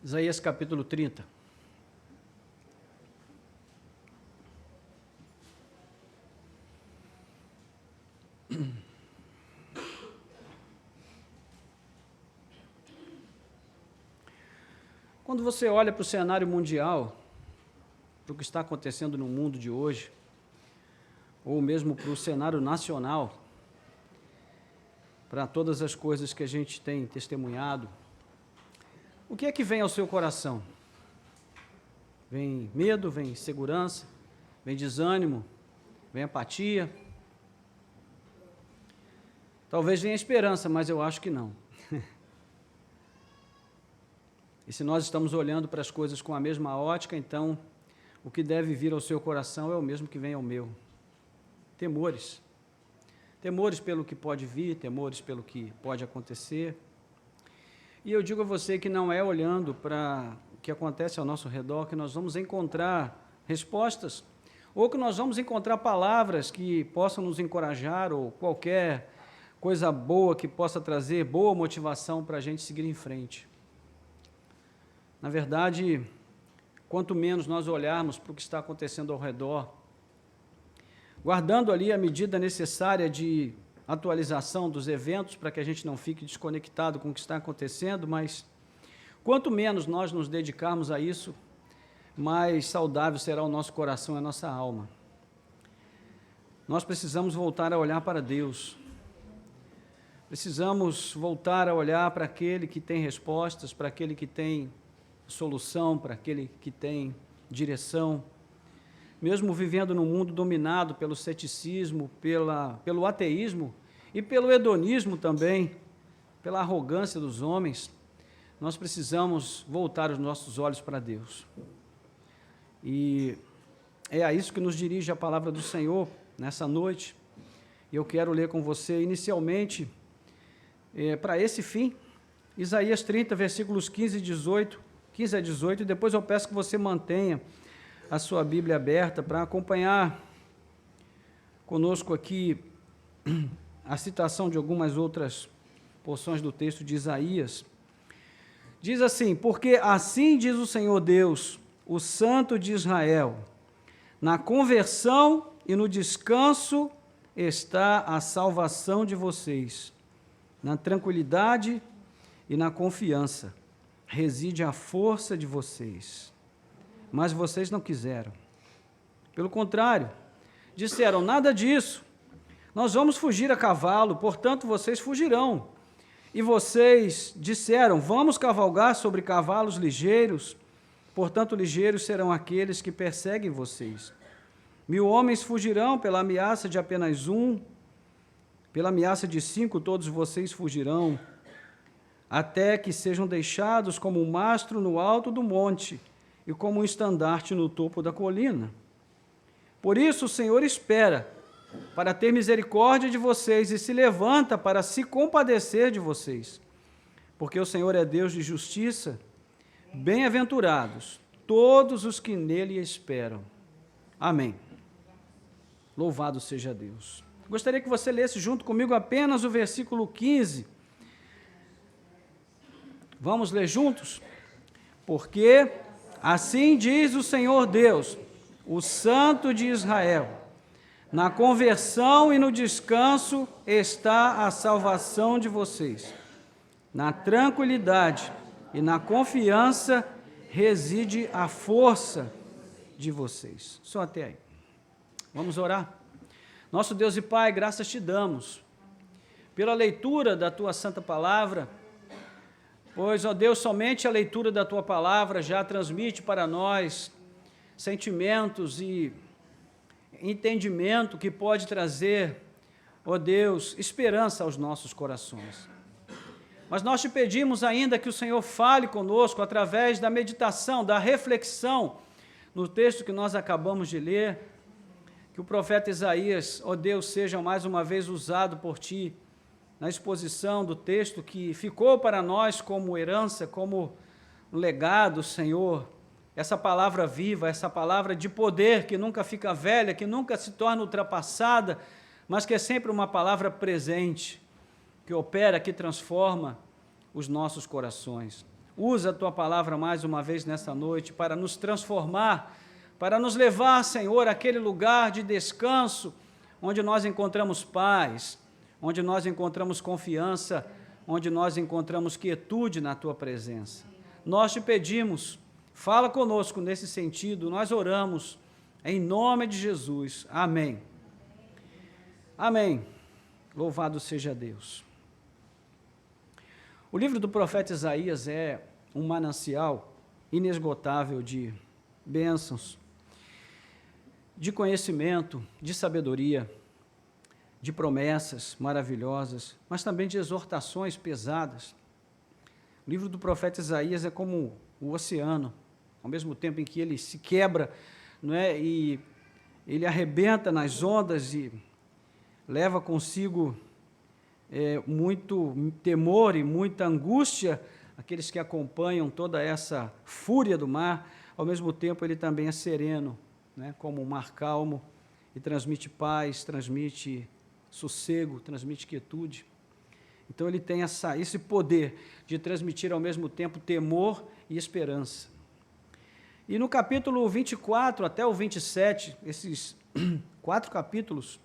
Isaías capítulo 30. Quando você olha para o cenário mundial, para o que está acontecendo no mundo de hoje, ou mesmo para o cenário nacional, para todas as coisas que a gente tem testemunhado, o que é que vem ao seu coração? Vem medo, vem insegurança, vem desânimo, vem apatia. Talvez venha esperança, mas eu acho que não. E se nós estamos olhando para as coisas com a mesma ótica, então o que deve vir ao seu coração é o mesmo que vem ao meu. Temores. Temores pelo que pode vir, temores pelo que pode acontecer. E eu digo a você que não é olhando para o que acontece ao nosso redor que nós vamos encontrar respostas, ou que nós vamos encontrar palavras que possam nos encorajar, ou qualquer coisa boa que possa trazer boa motivação para a gente seguir em frente. Na verdade, quanto menos nós olharmos para o que está acontecendo ao redor, guardando ali a medida necessária de atualização dos eventos para que a gente não fique desconectado com o que está acontecendo, mas quanto menos nós nos dedicarmos a isso, mais saudável será o nosso coração e a nossa alma. Nós precisamos voltar a olhar para Deus. Precisamos voltar a olhar para aquele que tem respostas, para aquele que tem solução, para aquele que tem direção. Mesmo vivendo num mundo dominado pelo ceticismo, pelo ateísmo e pelo hedonismo também, pela arrogância dos homens, nós precisamos voltar os nossos olhos para Deus. E é a isso que nos dirige a palavra do Senhor nessa noite. E eu quero ler com você inicialmente, para esse fim, Isaías 30, versículos 15 a 18, e depois eu peço que você mantenha a sua Bíblia aberta para acompanhar conosco aqui a citação de algumas outras porções do texto de Isaías. Diz assim: porque assim diz o Senhor Deus, o Santo de Israel, na conversão e no descanso está a salvação de vocês, na tranquilidade e na confiança reside a força de vocês. Mas vocês não quiseram. Pelo contrário, disseram: nada disso, nós vamos fugir a cavalo, portanto vocês fugirão. E vocês disseram: vamos cavalgar sobre cavalos ligeiros, portanto ligeiros serão aqueles que perseguem vocês. 1000 homens fugirão pela ameaça de apenas um, pela ameaça de 5 todos vocês fugirão, até que sejam deixados como um mastro no alto do monte e como um estandarte no topo da colina. Por isso o Senhor espera para ter misericórdia de vocês e se levanta para se compadecer de vocês, porque o Senhor é Deus de justiça. Bem-aventurados todos os que nele esperam. Amém. Louvado seja Deus. Gostaria que você lesse junto comigo apenas o versículo 15. Vamos ler juntos? Porque assim diz o Senhor Deus, o Santo de Israel, na conversão e no descanso está a salvação de vocês. Na tranquilidade e na confiança reside a força de vocês. Só até aí. Vamos orar? Nosso Deus e Pai, graças te damos pela leitura da Tua Santa Palavra, pois, ó Deus, somente a leitura da Tua Palavra já transmite para nós sentimentos e entendimento que pode trazer, ó Deus, esperança aos nossos corações. Mas nós te pedimos ainda que o Senhor fale conosco através da meditação, da reflexão no texto que nós acabamos de ler, que o profeta Isaías, ó Deus, seja mais uma vez usado por Ti na exposição do texto que ficou para nós como herança, como legado, Senhor, essa palavra viva, essa palavra de poder que nunca fica velha, que nunca se torna ultrapassada, mas que é sempre uma palavra presente, que opera, que transforma os nossos corações. Usa a tua palavra mais uma vez nessa noite para nos transformar, para nos levar, Senhor, àquele lugar de descanso, onde nós encontramos paz, onde nós encontramos confiança, onde nós encontramos quietude na tua presença. Nós te pedimos, fala conosco nesse sentido, nós oramos em nome de Jesus. Amém. Amém. Louvado seja Deus. O livro do profeta Isaías é um manancial inesgotável de bênçãos, de conhecimento, de sabedoria, de promessas maravilhosas, mas também de exortações pesadas. O livro do profeta Isaías é como o oceano, ao mesmo tempo em que ele se quebra, não é? E ele arrebenta nas ondas e leva consigo muito temor e muita angústia aqueles que acompanham toda essa fúria do mar. Ao mesmo tempo ele também é sereno, né? Como um mar calmo, e transmite paz, transmite sossego, transmite quietude. Então ele tem esse poder de transmitir ao mesmo tempo temor e esperança. E no capítulo 24 até o 27, esses 4 capítulos,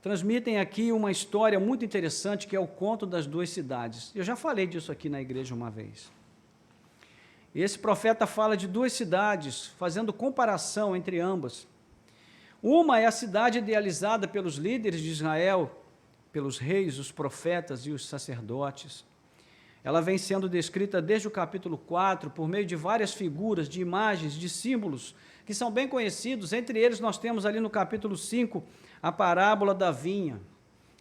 transmitem aqui uma história muito interessante, que é o conto das 2 cidades. Eu já falei disso aqui na igreja uma vez. Esse profeta fala de 2 cidades, fazendo comparação entre ambas. Uma é a cidade idealizada pelos líderes de Israel, pelos reis, os profetas e os sacerdotes. Ela vem sendo descrita desde o capítulo 4, por meio de várias figuras, de imagens, de símbolos, que são bem conhecidos. Entre eles nós temos ali no capítulo 5, a parábola da vinha,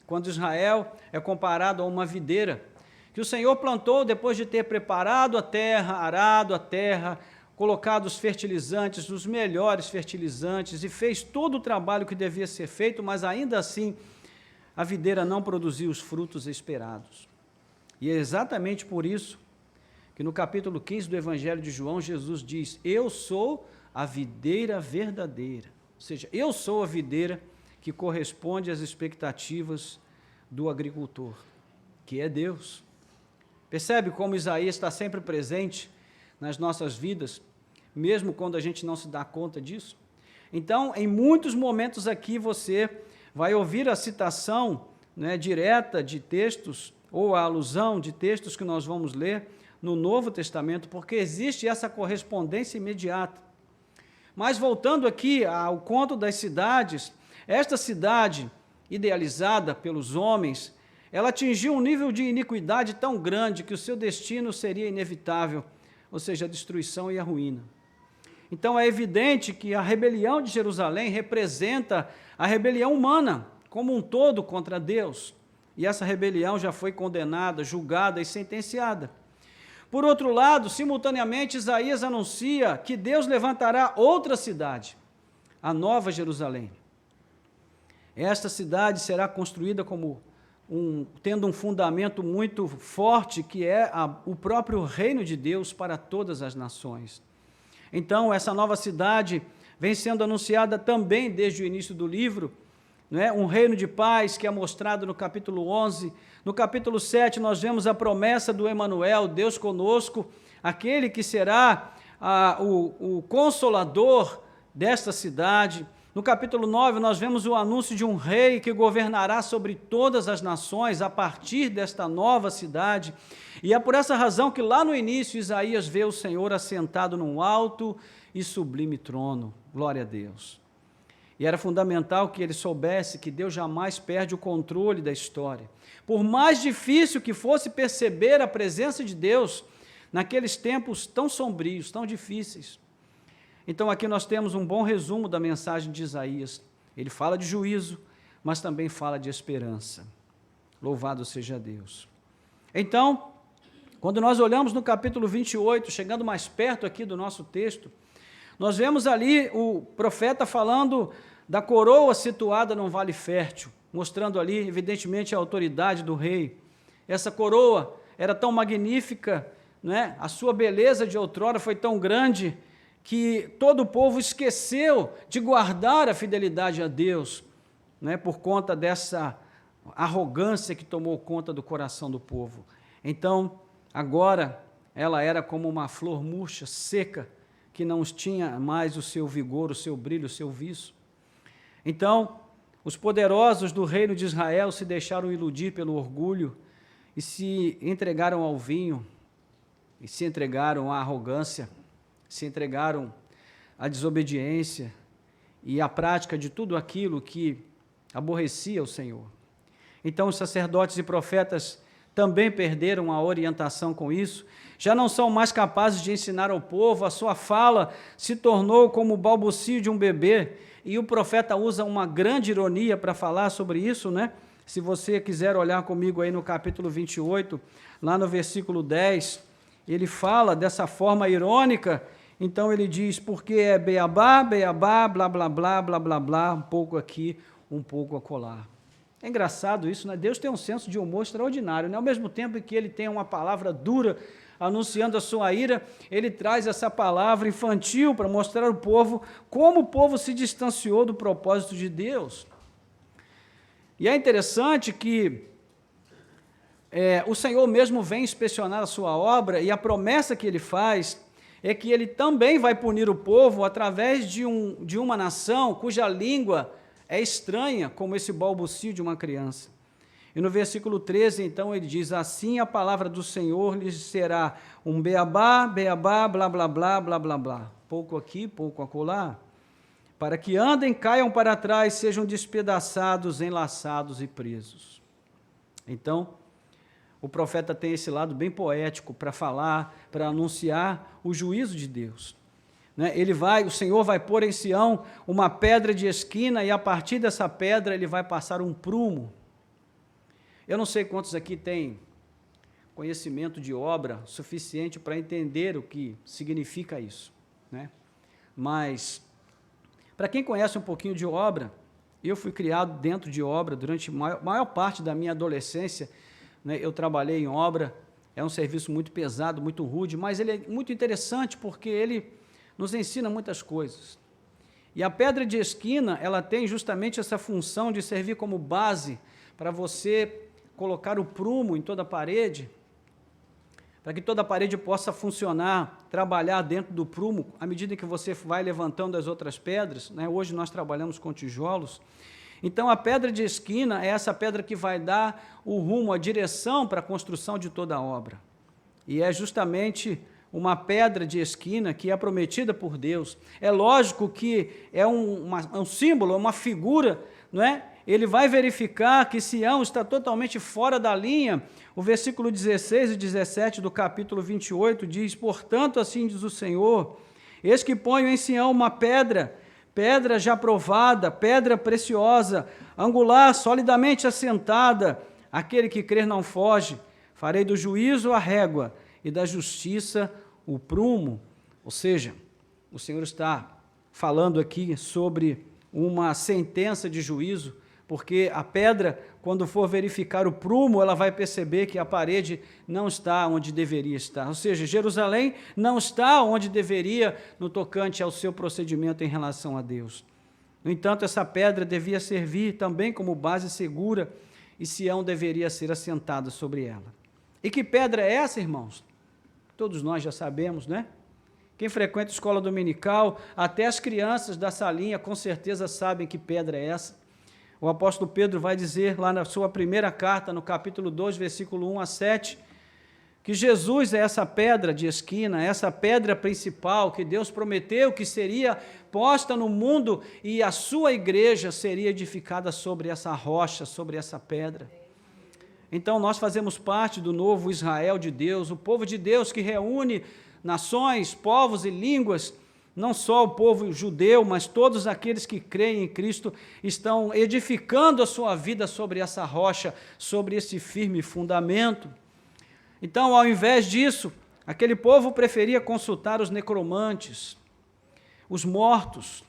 quando Israel é comparado a uma videira, que o Senhor plantou depois de ter preparado a terra, arado a terra, colocado os fertilizantes, os melhores fertilizantes, e fez todo o trabalho que devia ser feito, mas ainda assim a videira não produziu os frutos esperados. E é exatamente por isso que no capítulo 15 do Evangelho de João, Jesus diz: eu sou a videira verdadeira, ou seja, eu sou a videira que corresponde às expectativas do agricultor, que é Deus. Percebe como Isaías está sempre presente nas nossas vidas, mesmo quando a gente não se dá conta disso? Então, em muitos momentos aqui você vai ouvir a citação, né, direta de textos, ou a alusão de textos que nós vamos ler no Novo Testamento, porque existe essa correspondência imediata. Mas voltando aqui ao conto das cidades, esta cidade, idealizada pelos homens, ela atingiu um nível de iniquidade tão grande que o seu destino seria inevitável, ou seja, a destruição e a ruína. Então é evidente que a rebelião de Jerusalém representa a rebelião humana como um todo contra Deus, e essa rebelião já foi condenada, julgada e sentenciada. Por outro lado, simultaneamente, Isaías anuncia que Deus levantará outra cidade, a Nova Jerusalém. Esta cidade será construída tendo um fundamento muito forte, que é o próprio reino de Deus para todas as nações. Então, essa nova cidade vem sendo anunciada também desde o início do livro, né? Um reino de paz que é mostrado no capítulo 11. No capítulo 7, nós vemos a promessa do Emanuel, Deus conosco, aquele que será o consolador desta cidade. No capítulo 9, nós vemos o anúncio de um rei que governará sobre todas as nações a partir desta nova cidade. E é por essa razão que lá no início Isaías vê o Senhor assentado num alto e sublime trono. Glória a Deus. E era fundamental que ele soubesse que Deus jamais perde o controle da história. Por mais difícil que fosse perceber a presença de Deus naqueles tempos tão sombrios, tão difíceis. Então aqui nós temos um bom resumo da mensagem de Isaías. Ele fala de juízo, mas também fala de esperança. Louvado seja Deus. Então, quando nós olhamos no capítulo 28, chegando mais perto aqui do nosso texto, nós vemos ali o profeta falando da coroa situada num vale fértil, mostrando ali, evidentemente, a autoridade do rei. Essa coroa era tão magnífica, né? A sua beleza de outrora foi tão grande que todo o povo esqueceu de guardar a fidelidade a Deus, né? Por conta dessa arrogância que tomou conta do coração do povo. Então, Agora, ela era como uma flor murcha, seca, que não tinha mais o seu vigor, o seu brilho, o seu viço. Então, os poderosos do reino de Israel se deixaram iludir pelo orgulho e se entregaram ao vinho, e se entregaram à arrogância, se entregaram à desobediência e à prática de tudo aquilo que aborrecia o Senhor. Então, os sacerdotes e profetas também perderam a orientação com isso, já não são mais capazes de ensinar ao povo, a sua fala se tornou como o balbucio de um bebê, e o profeta usa uma grande ironia para falar sobre isso, né? Se você quiser olhar comigo aí no capítulo 28, lá no versículo 10, ele fala dessa forma irônica, então ele diz, porque é beabá, beabá, blá, blá, blá, blá, blá, blá, um pouco aqui, um pouco acolá. É engraçado isso, né? Deus tem um senso de humor extraordinário, né? Ao mesmo tempo que ele tem uma palavra dura, anunciando a sua ira, ele traz essa palavra infantil para mostrar ao povo como o povo se distanciou do propósito de Deus. E é interessante que o Senhor mesmo vem inspecionar a sua obra, e a promessa que ele faz é que ele também vai punir o povo através de uma nação cuja língua é estranha, como esse balbucio de uma criança. E no versículo 13, então, ele diz, assim a palavra do Senhor lhes será um beabá, beabá, blá, blá, blá, blá, blá, blá, pouco aqui, pouco acolá, para que andem, caiam para trás, sejam despedaçados, enlaçados e presos. Então, o profeta tem esse lado bem poético para falar, para anunciar o juízo de Deus. O Senhor vai pôr em Sião uma pedra de esquina, e a partir dessa pedra ele vai passar um prumo. Eu não sei quantos aqui têm conhecimento de obra suficiente para entender o que significa isso, né? Mas, para quem conhece um pouquinho de obra, eu fui criado dentro de obra durante a maior parte da minha adolescência, né? Eu trabalhei em obra, é um serviço muito pesado, muito rude, mas ele é muito interessante porque ele nos ensina muitas coisas. E a pedra de esquina, ela tem justamente essa função de servir como base para você colocar o prumo em toda a parede, para que toda a parede possa funcionar, trabalhar dentro do prumo, à medida que você vai levantando as outras pedras, né? Hoje nós trabalhamos com tijolos. Então, a pedra de esquina é essa pedra que vai dar o rumo, a direção para a construção de toda a obra. E é justamente uma pedra de esquina que é prometida por Deus. É lógico que é um símbolo, uma figura, não é? Ele vai verificar que Sião está totalmente fora da linha. O versículo 16 e 17 do capítulo 28 diz, portanto, assim diz o Senhor, eis que ponho em Sião uma pedra, pedra já provada, pedra preciosa, angular, solidamente assentada, aquele que crer não foge, farei do juízo a régua, e da justiça o prumo. Ou seja, o Senhor está falando aqui sobre uma sentença de juízo, porque a pedra, quando for verificar o prumo, ela vai perceber que a parede não está onde deveria estar. Ou seja, Jerusalém não está onde deveria no tocante ao seu procedimento em relação a Deus. No entanto, essa pedra devia servir também como base segura, e Sião deveria ser assentada sobre ela. E que pedra é essa, irmãos? Todos nós já sabemos, né? Quem frequenta a escola dominical, até as crianças da salinha, com certeza sabem que pedra é essa. O apóstolo Pedro vai dizer lá na sua primeira carta, no capítulo 2, versículo 1 a 7, que Jesus é essa pedra de esquina, essa pedra principal que Deus prometeu que seria posta no mundo, e a sua igreja seria edificada sobre essa rocha, sobre essa pedra. Então, nós fazemos parte do novo Israel de Deus, o povo de Deus que reúne nações, povos e línguas. Não só o povo judeu, mas todos aqueles que creem em Cristo estão edificando a sua vida sobre essa rocha, sobre esse firme fundamento. Então, ao invés disso, aquele povo preferia consultar os necromantes, os mortos.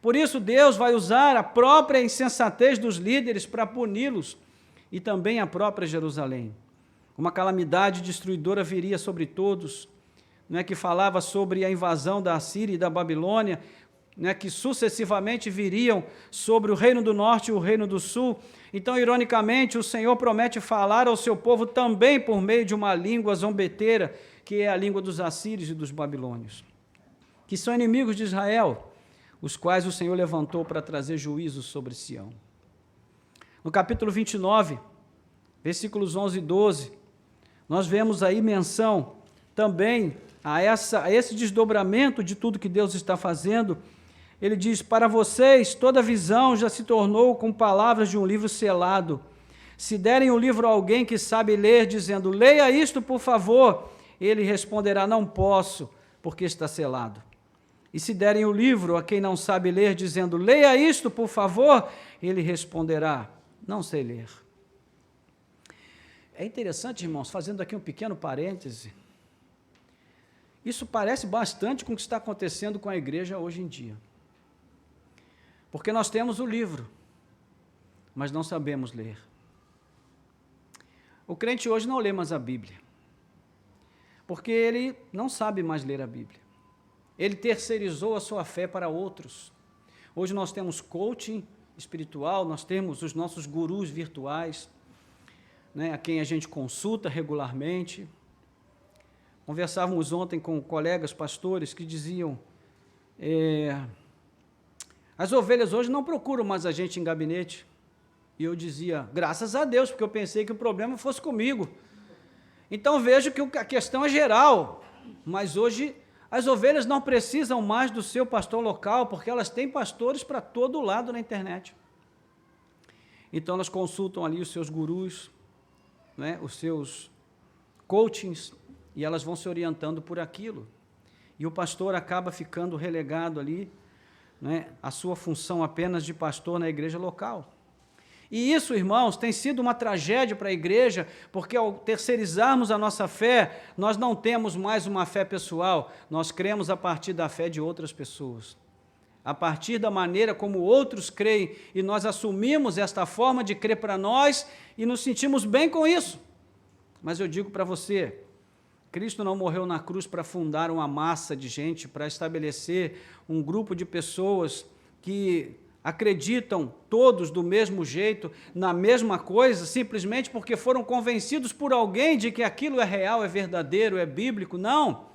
Por isso, Deus vai usar a própria insensatez dos líderes para puni-los, e também a própria Jerusalém. Uma calamidade destruidora viria sobre todos, que falava sobre a invasão da Assíria e da Babilônia, né, que sucessivamente viriam sobre o reino do norte e o reino do sul. Então, ironicamente, o Senhor promete falar ao seu povo também por meio de uma língua zombeteira, que é a língua dos assírios e dos babilônios, que são inimigos de Israel, os quais o Senhor levantou para trazer juízo sobre Sião. No capítulo 29, versículos 11 e 12, nós vemos aí menção também a esse desdobramento de tudo que Deus está fazendo. Ele diz: para vocês toda visão já se tornou com palavras de um livro selado. Se derem o livro a alguém que sabe ler, dizendo, leia isto por favor, ele responderá, não posso, porque está selado. E se derem o livro a quem não sabe ler, dizendo, leia isto por favor, ele responderá, não sei ler. É interessante, irmãos, fazendo aqui um pequeno parêntese, isso parece bastante com o que está acontecendo com a igreja hoje em dia. Porque nós temos o livro, mas não sabemos ler. O crente hoje não lê mais a Bíblia, porque ele não sabe mais ler a Bíblia. Ele terceirizou a sua fé para outros. Hoje nós temos coaching espiritual, nós temos os nossos gurus virtuais, né, a quem a gente consulta regularmente. Conversávamos ontem com colegas pastores que diziam, as ovelhas hoje não procuram mais a gente em gabinete. E eu dizia, graças a Deus, porque eu pensei que o problema fosse comigo. Então vejo que a questão é geral, mas hoje as ovelhas não precisam mais do seu pastor local, porque elas têm pastores para todo lado na internet. Então elas consultam ali os seus gurus, né, os seus coachings, e elas vão se orientando por aquilo. E o pastor acaba ficando relegado ali, né, a sua função apenas de pastor na igreja local. E isso, irmãos, tem sido uma tragédia para a igreja, porque ao terceirizarmos a nossa fé, nós não temos mais uma fé pessoal, nós cremos a partir da fé de outras pessoas, a partir da maneira como outros creem, e nós assumimos esta forma de crer para nós e nos sentimos bem com isso. Mas eu digo para você, Cristo não morreu na cruz para fundar uma massa de gente, para estabelecer um grupo de pessoas que acreditam todos do mesmo jeito, na mesma coisa, simplesmente porque foram convencidos por alguém de que aquilo é real, é verdadeiro, é bíblico. Não!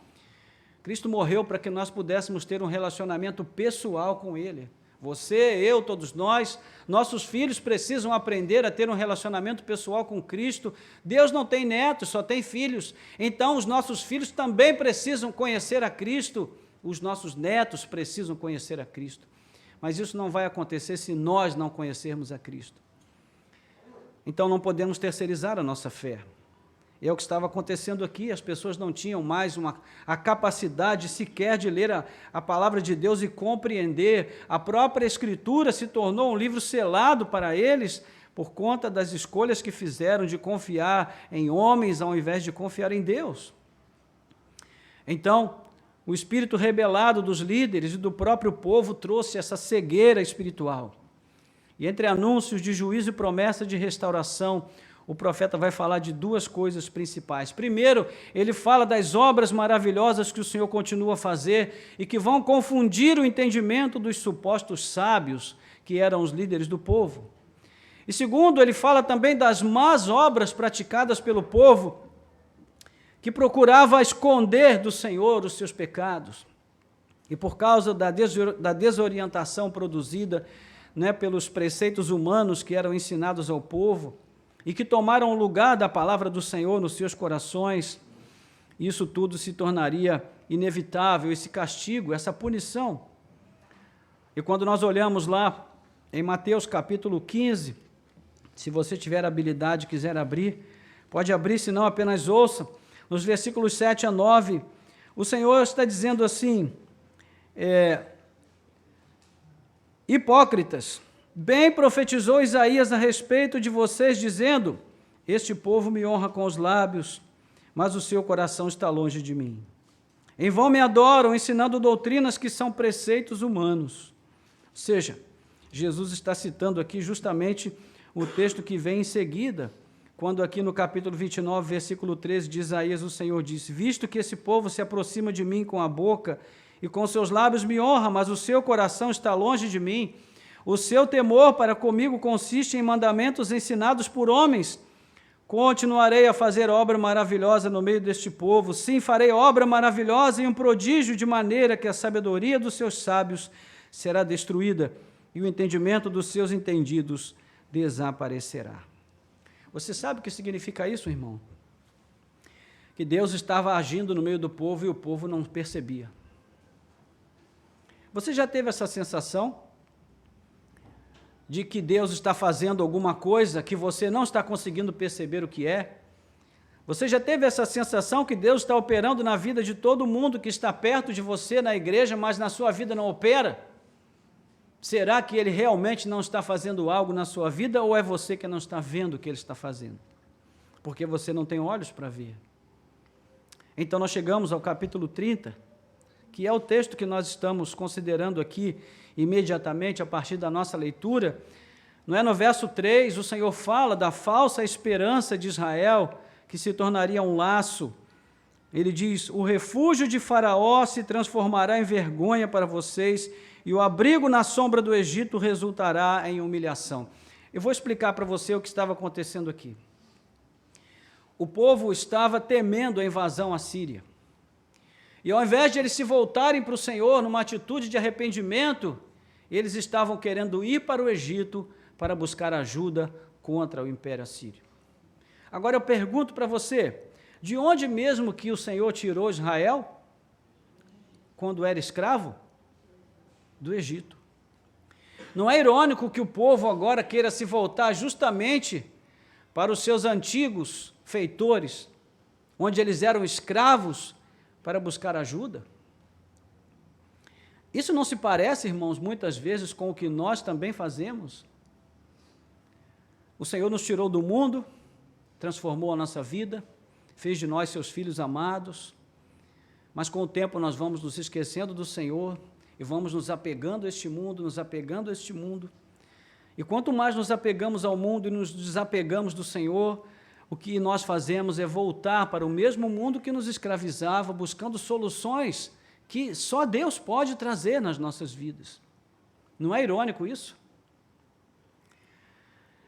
Cristo morreu para que nós pudéssemos ter um relacionamento pessoal com Ele. Você, eu, todos nós, nossos filhos precisam aprender a ter um relacionamento pessoal com Cristo. Deus não tem netos, só tem filhos. Então, os nossos filhos também precisam conhecer a Cristo. Os nossos netos precisam conhecer a Cristo. Mas isso não vai acontecer se nós não conhecermos a Cristo. Então, não podemos terceirizar a nossa fé. É o que estava acontecendo aqui, as pessoas não tinham mais a capacidade sequer de ler a palavra de Deus e compreender. A própria Escritura se tornou um livro selado para eles por conta das escolhas que fizeram de confiar em homens ao invés de confiar em Deus. Então, o espírito rebelado dos líderes e do próprio povo trouxe essa cegueira espiritual. E entre anúncios de juízo e promessa de restauração, o profeta vai falar de duas coisas principais. Primeiro, ele fala das obras maravilhosas que o Senhor continua a fazer e que vão confundir o entendimento dos supostos sábios, que eram os líderes do povo. E segundo, ele fala também das más obras praticadas pelo povo, que procurava esconder do Senhor os seus pecados. E por causa da desorientação produzida, né, pelos preceitos humanos que eram ensinados ao povo, e que tomaram o lugar da palavra do Senhor nos seus corações, isso tudo se tornaria inevitável, esse castigo, essa punição. E quando nós olhamos lá em Mateus capítulo 15, se você tiver habilidade e quiser abrir, pode abrir, senão apenas ouça, nos versículos 7 a 9, o Senhor está dizendo assim, hipócritas, bem profetizou Isaías a respeito de vocês, dizendo, este povo me honra com os lábios, mas o seu coração está longe de mim. Em vão me adoram, ensinando doutrinas que são preceitos humanos. Ou seja, Jesus está citando aqui justamente o texto que vem em seguida, quando aqui no capítulo 29, versículo 13 de Isaías, o Senhor disse, visto que esse povo se aproxima de mim com a boca e com seus lábios me honra, mas o seu coração está longe de mim. O seu temor para comigo consiste em mandamentos ensinados por homens. Continuarei a fazer obra maravilhosa no meio deste povo. Sim, farei obra maravilhosa e um prodígio, de maneira que a sabedoria dos seus sábios será destruída e o entendimento dos seus entendidos desaparecerá. Você sabe o que significa isso, irmão? Que Deus estava agindo no meio do povo e o povo não percebia. Você já teve essa sensação de que Deus está fazendo alguma coisa que você não está conseguindo perceber o que é? Você já teve essa sensação que Deus está operando na vida de todo mundo que está perto de você na igreja, mas na sua vida não opera? Será que Ele realmente não está fazendo algo na sua vida ou é você que não está vendo o que Ele está fazendo? Porque você não tem olhos para ver. Então nós chegamos ao capítulo 30, que é o texto que nós estamos considerando aqui imediatamente a partir da nossa leitura. Não é? No verso 3, o Senhor fala da falsa esperança de Israel, que se tornaria um laço. Ele diz: o refúgio de Faraó se transformará em vergonha para vocês, e o abrigo na sombra do Egito resultará em humilhação. Eu vou explicar para você o que estava acontecendo aqui. O povo estava temendo a invasão assíria. E ao invés de eles se voltarem para o Senhor numa atitude de arrependimento, eles estavam querendo ir para o Egito para buscar ajuda contra o Império Assírio. Agora eu pergunto para você, de onde mesmo que o Senhor tirou Israel quando era escravo? Do Egito. Não é irônico que o povo agora queira se voltar justamente para os seus antigos feitores, onde eles eram escravos, para buscar ajuda? Isso não se parece, irmãos, muitas vezes com o que nós também fazemos? O Senhor nos tirou do mundo, transformou a nossa vida, fez de nós seus filhos amados, mas com o tempo nós vamos nos esquecendo do Senhor e vamos nos apegando a este mundo, e quanto mais nos apegamos ao mundo e nos desapegamos do Senhor, o que nós fazemos é voltar para o mesmo mundo que nos escravizava, buscando soluções que só Deus pode trazer nas nossas vidas. Não é irônico isso?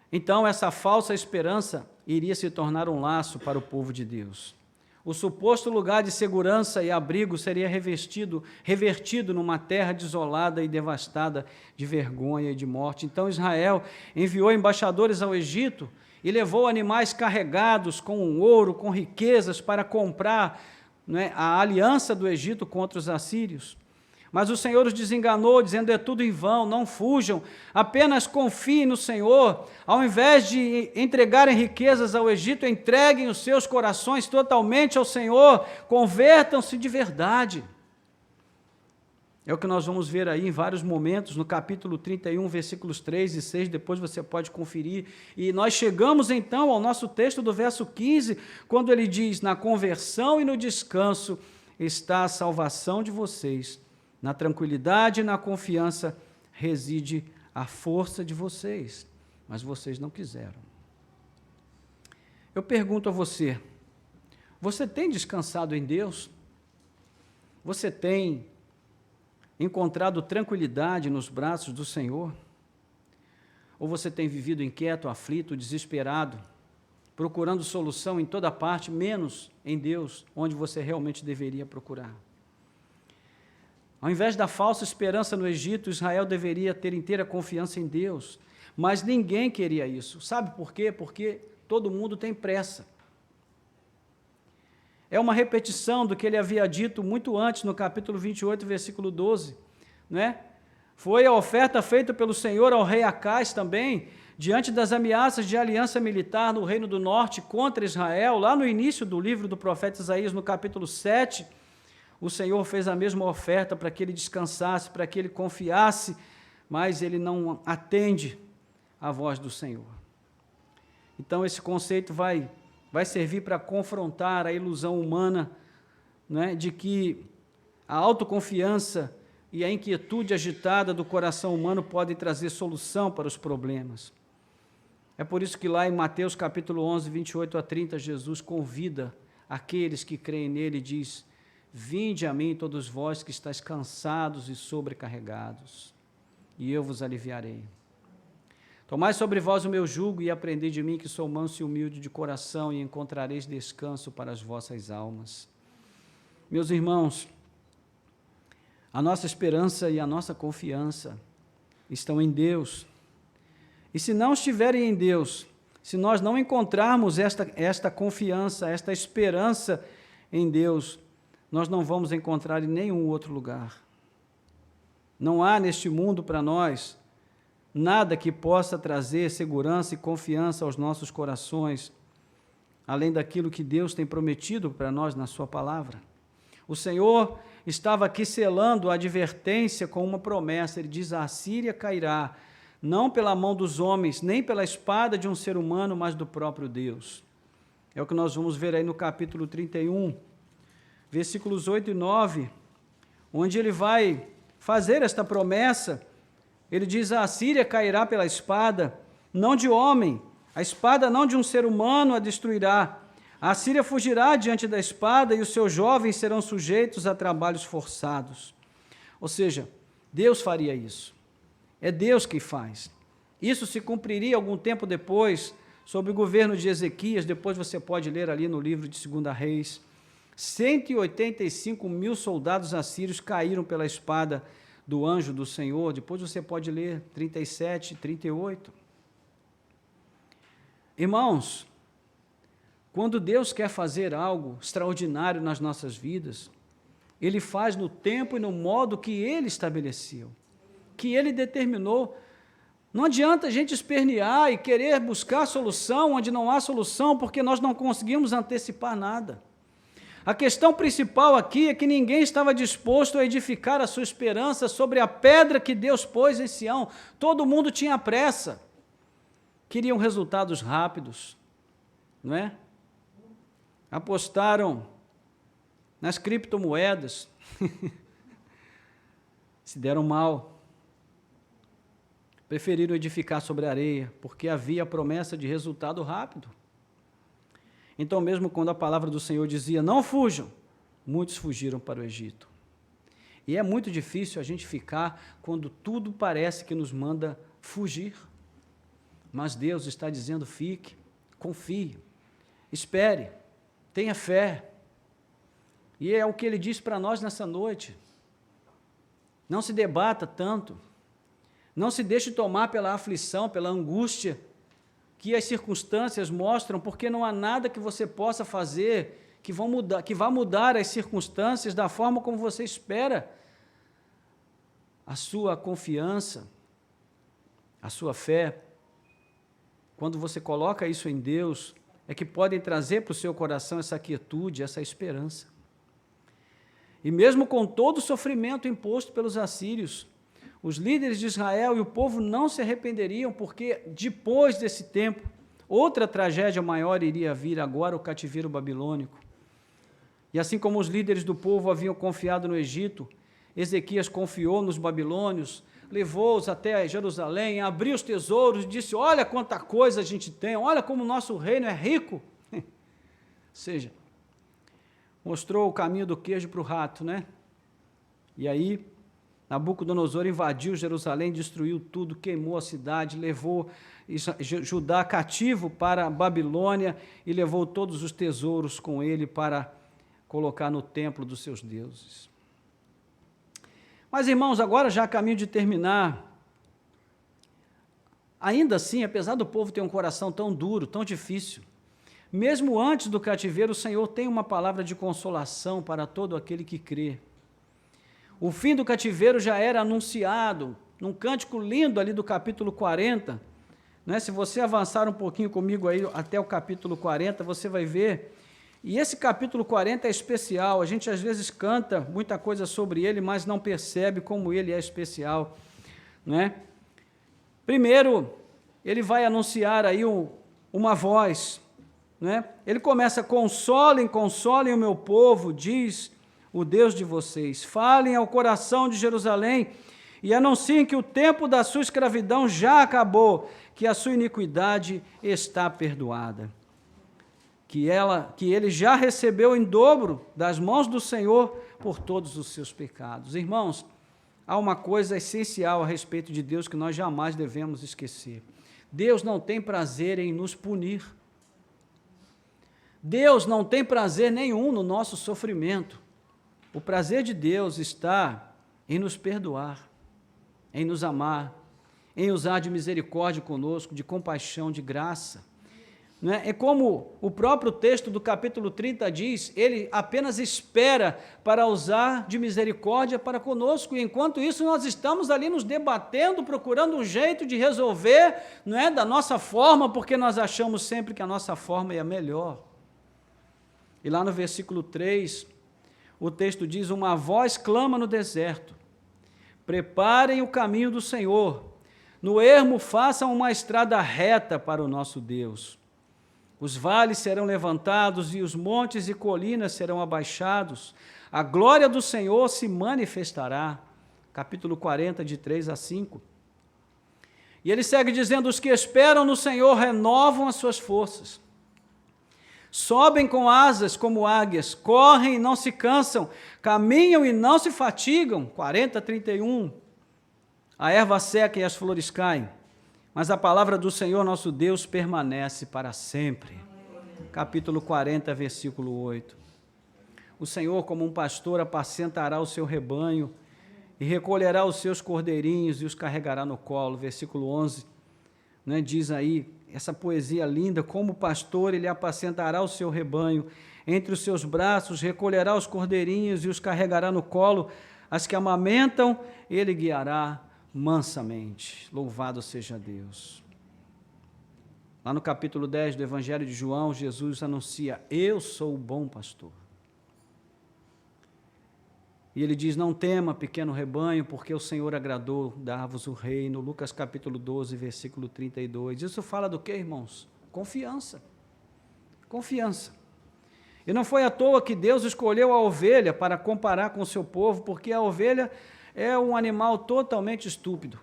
Então, essa falsa esperança iria se tornar um laço para o povo de Deus. O suposto lugar de segurança e abrigo seria revertido numa terra desolada e devastada de vergonha e de morte. Então, Israel enviou embaixadores ao Egito e levou animais carregados com ouro, com riquezas, para comprar, a aliança do Egito contra os assírios. Mas o Senhor os desenganou, dizendo: é tudo em vão, não fujam, apenas confiem no Senhor. Ao invés de entregarem riquezas ao Egito, entreguem os seus corações totalmente ao Senhor, convertam-se de verdade. É o que nós vamos ver aí em vários momentos, no capítulo 31, versículos 3 e 6, depois você pode conferir. E nós chegamos então ao nosso texto do verso 15, quando ele diz: na conversão e no descanso está a salvação de vocês, na tranquilidade e na confiança reside a força de vocês, mas vocês não quiseram. Eu pergunto a você, você tem descansado em Deus? Você tem encontrado tranquilidade nos braços do Senhor? Ou você tem vivido inquieto, aflito, desesperado, procurando solução em toda parte, menos em Deus, onde você realmente deveria procurar? Ao invés da falsa esperança no Egito, Israel deveria ter inteira confiança em Deus, mas ninguém queria isso. Sabe por quê? Porque todo mundo tem pressa. É uma repetição do que ele havia dito muito antes, no capítulo 28, versículo 12. Foi a oferta feita pelo Senhor ao rei Acás também, diante das ameaças de aliança militar no Reino do Norte contra Israel, lá no início do livro do profeta Isaías, no capítulo 7, o Senhor fez a mesma oferta para que ele descansasse, para que ele confiasse, mas ele não atende à voz do Senhor. Então, esse conceito vai servir para confrontar a ilusão humana, de que a autoconfiança e a inquietude agitada do coração humano podem trazer solução para os problemas. É por isso que lá em Mateus capítulo 11, 28 a 30, Jesus convida aqueles que creem nele e diz: Vinde a mim, todos vós que estáis cansados e sobrecarregados, e eu vos aliviarei. Tomai sobre vós o meu jugo e aprendei de mim, que sou manso e humilde de coração, e encontrareis descanso para as vossas almas. Meus irmãos, a nossa esperança e a nossa confiança estão em Deus. E se não estiverem em Deus, se nós não encontrarmos esta confiança, esta esperança em Deus, nós não vamos encontrar em nenhum outro lugar. Não há neste mundo para nós nada que possa trazer segurança e confiança aos nossos corações, além daquilo que Deus tem prometido para nós na sua palavra. O Senhor estava aqui selando a advertência com uma promessa. Ele diz: a Assíria cairá, não pela mão dos homens, nem pela espada de um ser humano, mas do próprio Deus. É o que nós vamos ver aí no capítulo 31, versículos 8 e 9, onde ele vai fazer esta promessa. Ele diz: a Assíria cairá pela espada, não de homem, a espada não de um ser humano a destruirá. A Assíria fugirá diante da espada e os seus jovens serão sujeitos a trabalhos forçados. Ou seja, Deus faria isso. É Deus que faz. Isso se cumpriria algum tempo depois, sob o governo de Ezequias. Depois você pode ler ali no livro de 2 Reis. 185 mil soldados assírios caíram pela espada do anjo do Senhor. Depois você pode ler 37 e 38. Irmãos, quando Deus quer fazer algo extraordinário nas nossas vidas, Ele faz no tempo e no modo que Ele estabeleceu, que Ele determinou. Não adianta a gente espernear e querer buscar solução onde não há solução, porque nós não conseguimos antecipar nada. A questão principal aqui é que ninguém estava disposto a edificar a sua esperança sobre a pedra que Deus pôs em Sião. Todo mundo tinha pressa, queriam resultados rápidos, não é? Apostaram nas criptomoedas, se deram mal, preferiram edificar sobre a areia, porque havia a promessa de resultado rápido. Então, mesmo quando a palavra do Senhor dizia: não fujam, muitos fugiram para o Egito. E é muito difícil a gente ficar quando tudo parece que nos manda fugir. Mas Deus está dizendo: fique, confie, espere, tenha fé. E é o que Ele diz para nós nessa noite. Não se debata tanto, não se deixe tomar pela aflição, pela angústia que as circunstâncias mostram, porque não há nada que você possa fazer que vá mudar as circunstâncias da forma como você espera. A sua confiança, a sua fé, quando você coloca isso em Deus, é que podem trazer para o seu coração essa quietude, essa esperança. E mesmo com todo o sofrimento imposto pelos assírios, os líderes de Israel e o povo não se arrependeriam, porque depois desse tempo, outra tragédia maior iria vir agora, o cativeiro babilônico. E assim como os líderes do povo haviam confiado no Egito, Ezequias confiou nos babilônios, levou-os até Jerusalém, abriu os tesouros e disse: olha quanta coisa a gente tem, olha como o nosso reino é rico. Ou seja, mostrou o caminho do queijo para o rato, né? E aí Nabucodonosor invadiu Jerusalém, destruiu tudo, queimou a cidade, levou Judá cativo para a Babilônia e levou todos os tesouros com ele para colocar no templo dos seus deuses. Mas, irmãos, agora já a caminho de terminar, ainda assim, apesar do povo ter um coração tão duro, tão difícil, mesmo antes do cativeiro, o Senhor tem uma palavra de consolação para todo aquele que crê. O fim do cativeiro já era anunciado, num cântico lindo ali do capítulo 40, né? Se você avançar um pouquinho comigo aí até o capítulo 40, você vai ver. E esse capítulo 40 é especial, a gente às vezes canta muita coisa sobre ele, mas não percebe como ele é especial, né? Primeiro, ele vai anunciar aí uma voz, né? Ele começa: consolem, consolem o meu povo, diz o Deus de vocês. Falem ao coração de Jerusalém e anunciem que o tempo da sua escravidão já acabou, que a sua iniquidade está perdoada. que ele já recebeu em dobro das mãos do Senhor por todos os seus pecados. Irmãos, há uma coisa essencial a respeito de Deus que nós jamais devemos esquecer. Deus não tem prazer em nos punir. Deus não tem prazer nenhum no nosso sofrimento. O prazer de Deus está em nos perdoar, em nos amar, em usar de misericórdia conosco, de compaixão, de graça. É como o próprio texto do capítulo 30 diz, ele apenas espera para usar de misericórdia para conosco, e enquanto isso nós estamos ali nos debatendo, procurando um jeito de resolver, da nossa forma, porque nós achamos sempre que a nossa forma é a melhor. E lá no versículo 3, o texto diz, uma voz clama no deserto, preparem o caminho do Senhor, no ermo façam uma estrada reta para o nosso Deus. Os vales serão levantados e os montes e colinas serão abaixados. A glória do Senhor se manifestará. Capítulo 40, de 3 a 5. E ele segue dizendo, os que esperam no Senhor renovam as suas forças. Sobem com asas como águias, correm e não se cansam, caminham e não se fatigam. 40, 31. A erva seca e as flores caem, mas a palavra do Senhor nosso Deus permanece para sempre. Capítulo 40, versículo 8. O Senhor, como um pastor, apacentará o seu rebanho e recolherá os seus cordeirinhos e os carregará no colo. Versículo 11, diz aí, essa poesia linda, como pastor, ele apacentará o seu rebanho, entre os seus braços recolherá os cordeirinhos e os carregará no colo, as que amamentam, ele guiará mansamente. Louvado seja Deus. Lá no capítulo 10 do Evangelho de João, Jesus anuncia, eu sou o bom pastor. E ele diz, não tema, pequeno rebanho, porque o Senhor agradou dar-vos o reino. Lucas capítulo 12, versículo 32. Isso fala do quê, irmãos? Confiança. Confiança. E não foi à toa que Deus escolheu a ovelha para comparar com o seu povo, porque a ovelha é um animal totalmente estúpido.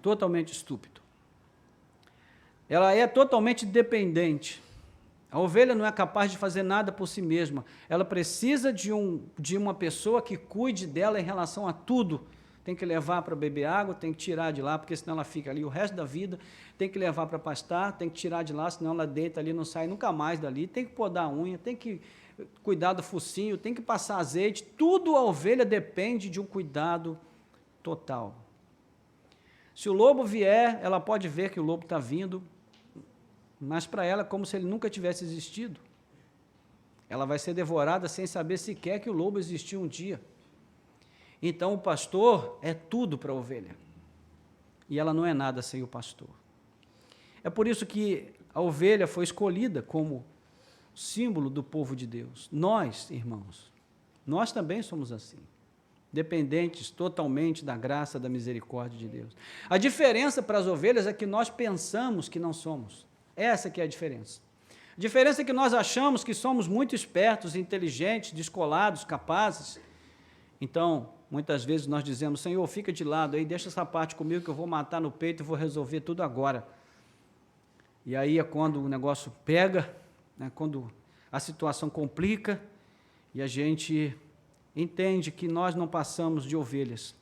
Totalmente estúpido. Ela é totalmente dependente. A ovelha não é capaz de fazer nada por si mesma. Ela precisa de uma pessoa que cuide dela em relação a tudo. Tem que levar para beber água, tem que tirar de lá, porque senão ela fica ali o resto da vida. Tem que levar para pastar, tem que tirar de lá, senão ela deita ali, não sai nunca mais dali. Tem que podar a unha, tem que cuidar do focinho, tem que passar azeite. Tudo a ovelha depende de um cuidado total. Se o lobo vier, ela pode ver que o lobo está vindo, mas para ela é como se ele nunca tivesse existido. Ela vai ser devorada sem saber sequer que o lobo existiu um dia. Então o pastor é tudo para a ovelha. E ela não é nada sem o pastor. É por isso que a ovelha foi escolhida como símbolo do povo de Deus. Nós, irmãos, nós também somos assim. Dependentes totalmente da graça, da misericórdia de Deus. A diferença para as ovelhas é que nós pensamos que não somos. Essa que é a diferença. A diferença é que nós achamos que somos muito espertos, inteligentes, descolados, capazes. Então, muitas vezes nós dizemos, Senhor, fica de lado aí, deixa essa parte comigo que eu vou matar no peito e vou resolver tudo agora. E aí é quando o negócio pega, quando a situação complica e a gente entende que nós não passamos de ovelhas,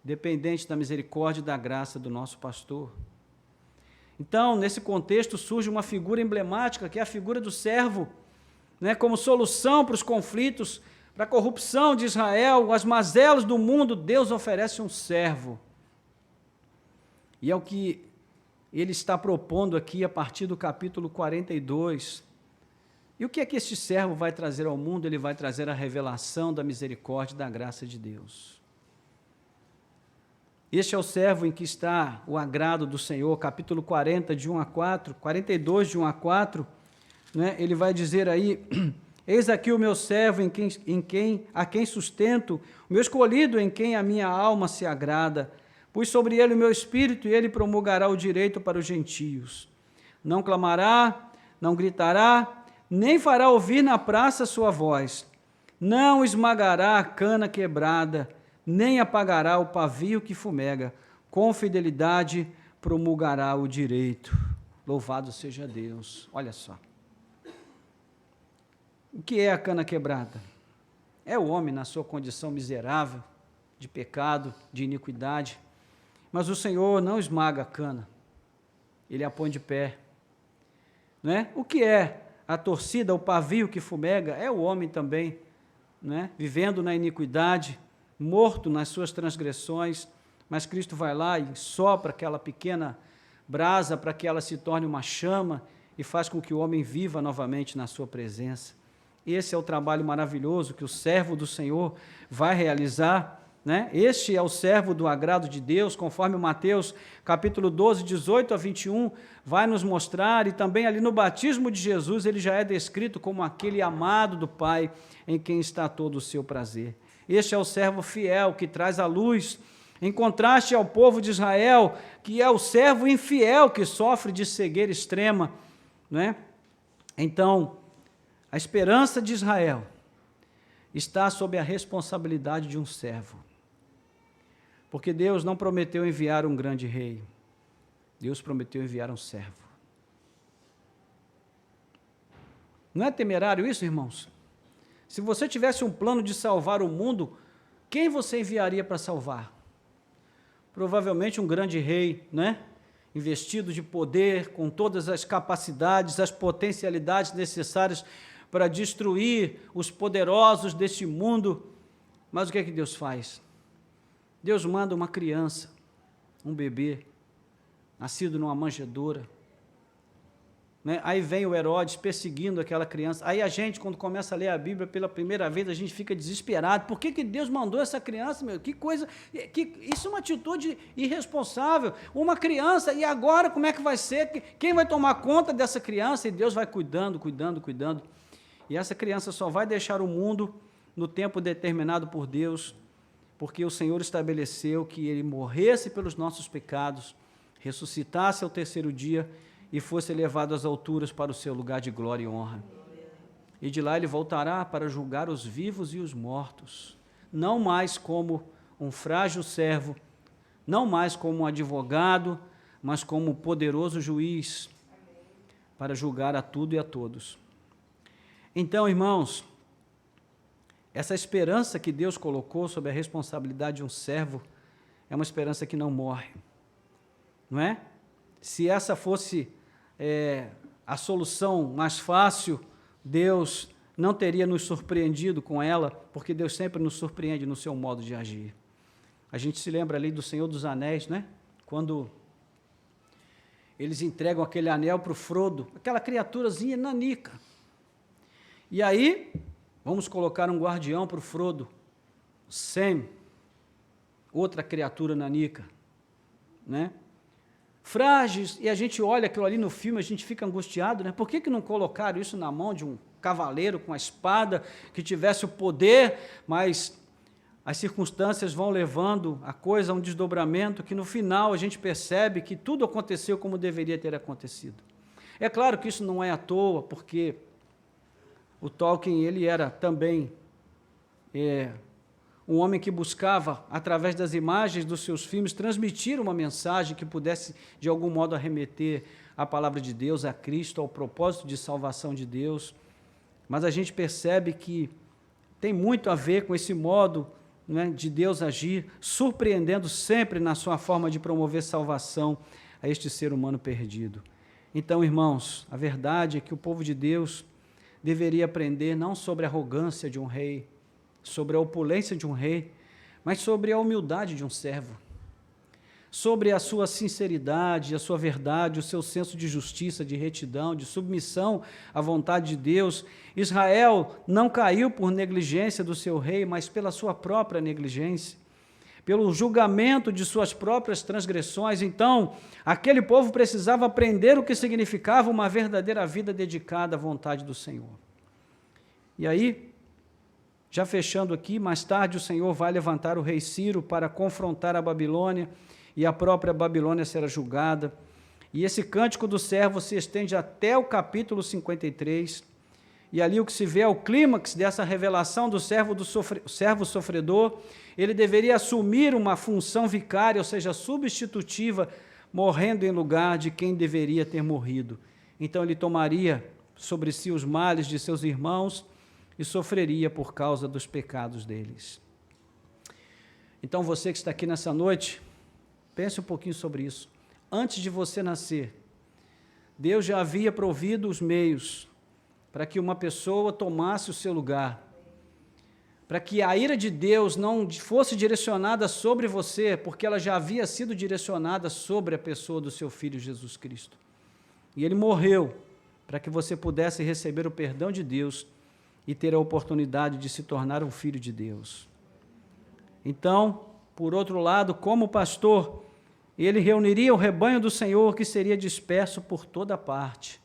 dependentes da misericórdia e da graça do nosso pastor. Então, nesse contexto, surge uma figura emblemática, que é a figura do servo, como solução para os conflitos, para a corrupção de Israel, as mazelas do mundo, Deus oferece um servo. E é o que ele está propondo aqui a partir do capítulo 42. E o que é que este servo vai trazer ao mundo? Ele vai trazer a revelação da misericórdia e da graça de Deus. Este é o servo em que está o agrado do Senhor, capítulo 40, de 1 a 4, 42, de 1 a 4, ele vai dizer aí, eis aqui o meu servo a quem sustento, o meu escolhido em quem a minha alma se agrada, pus sobre ele o meu espírito e ele promulgará o direito para os gentios. Não clamará, não gritará, nem fará ouvir na praça sua voz, não esmagará a cana quebrada, nem apagará o pavio que fumega, com fidelidade promulgará o direito. Louvado seja Deus. Olha só. O que é a cana quebrada? É o homem na sua condição miserável, de pecado, de iniquidade. Mas o Senhor não esmaga a cana, Ele a põe de pé. Não é? O que é a torcida, o pavio que fumega? É o homem também, não é? Vivendo na iniquidade, morto nas suas transgressões, mas Cristo vai lá e sopra aquela pequena brasa para que ela se torne uma chama e faz com que o homem viva novamente na sua presença. Esse é o trabalho maravilhoso que o servo do Senhor vai realizar, né? Este é o servo do agrado de Deus, conforme Mateus capítulo 12, 18 a 21, vai nos mostrar, e também ali no batismo de Jesus, ele já é descrito como aquele amado do Pai, em quem está todo o seu prazer. Este é o servo fiel, que traz a luz, em contraste ao povo de Israel, que é o servo infiel, que sofre de cegueira extrema, não é? Então, a esperança de Israel está sob a responsabilidade de um servo. Porque Deus não prometeu enviar um grande rei, Deus prometeu enviar um servo. Não é temerário isso, irmãos? Se você tivesse um plano de salvar o mundo, quem você enviaria para salvar? Provavelmente um grande rei, né? Investido de poder, com todas as capacidades, as potencialidades necessárias para destruir os poderosos deste mundo. Mas o que é que Deus faz? Deus manda uma criança, um bebê, nascido numa manjedoura, né? Aí vem o Herodes perseguindo aquela criança. Aí a gente, quando começa a ler a Bíblia pela primeira vez, a gente fica desesperado. Por que Deus mandou essa criança, meu? Que coisa, isso é uma atitude irresponsável. Uma criança, e agora como é que vai ser? Quem vai tomar conta dessa criança? E Deus vai cuidando. E essa criança só vai deixar o mundo no tempo determinado por Deus, porque o Senhor estabeleceu que ele morresse pelos nossos pecados, ressuscitasse ao terceiro dia e fosse levado às alturas para o seu lugar de glória e honra. E de lá ele voltará para julgar os vivos e os mortos, não mais como um frágil servo, não mais como um advogado, mas como um poderoso juiz, para julgar a tudo e a todos. Então, irmãos, essa esperança que Deus colocou sob a responsabilidade de um servo é uma esperança que não morre, não é? Se essa fosse a solução mais fácil, Deus não teria nos surpreendido com ela, porque Deus sempre nos surpreende no seu modo de agir. A gente se lembra ali do Senhor dos Anéis, né? Quando eles entregam aquele anel para o Frodo, aquela criaturazinha nanica. E aí, vamos colocar um guardião para o Frodo, Sam, outra criatura nanica, né? Frágeis, e a gente olha aquilo ali no filme, a gente fica angustiado, né? Por que não colocaram isso na mão de um cavaleiro com a espada, que tivesse o poder, mas as circunstâncias vão levando a coisa a um desdobramento, que no final a gente percebe que tudo aconteceu como deveria ter acontecido. É claro que isso não é à toa, porque o Tolkien, ele era também um homem que buscava, através das imagens dos seus filmes, transmitir uma mensagem que pudesse, de algum modo, arremeter à palavra de Deus, a Cristo, ao propósito de salvação de Deus. Mas a gente percebe que tem muito a ver com esse modo, né, de Deus agir, surpreendendo sempre na sua forma de promover salvação a este ser humano perdido. Então, irmãos, a verdade é que o povo de Deus deveria aprender não sobre a arrogância de um rei, sobre a opulência de um rei, mas sobre a humildade de um servo, sobre a sua sinceridade, a sua verdade, o seu senso de justiça, de retidão, de submissão à vontade de Deus. Israel não caiu por negligência do seu rei, mas pela sua própria negligência, pelo julgamento de suas próprias transgressões. Então, aquele povo precisava aprender o que significava uma verdadeira vida dedicada à vontade do Senhor. E aí, já fechando aqui, mais tarde o Senhor vai levantar o rei Ciro para confrontar a Babilônia, e a própria Babilônia será julgada. E esse cântico do servo se estende até o capítulo 53, e ali o que se vê é o clímax dessa revelação do servo sofredor. Ele deveria assumir uma função vicária, ou seja, substitutiva, morrendo em lugar de quem deveria ter morrido. Então ele tomaria sobre si os males de seus irmãos e sofreria por causa dos pecados deles. Então você que está aqui nessa noite, pense um pouquinho sobre isso. Antes de você nascer, Deus já havia provido os meios para que uma pessoa tomasse o seu lugar, para que a ira de Deus não fosse direcionada sobre você, porque ela já havia sido direcionada sobre a pessoa do seu Filho Jesus Cristo. E ele morreu para que você pudesse receber o perdão de Deus e ter a oportunidade de se tornar um filho de Deus. Então, por outro lado, como pastor, ele reuniria o rebanho do Senhor que seria disperso por toda parte.